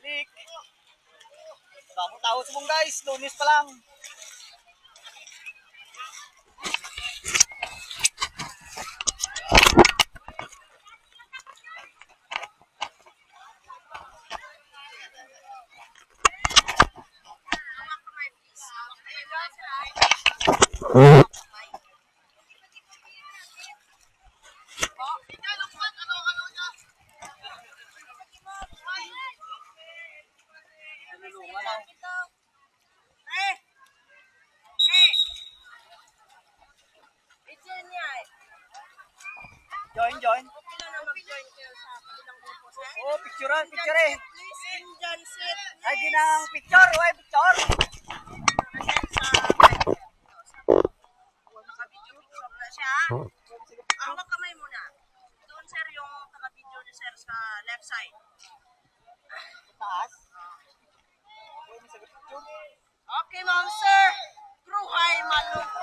Bagong tao sa mong guys, Lunes pa lang. Join. Oh, picturean, picture eh. Ay, di nang picture, picture. Ang kamay muna. Doon sir yung naka-video ni sir sa left side. Taas. Okay, ma'am sir. Kruhay Malong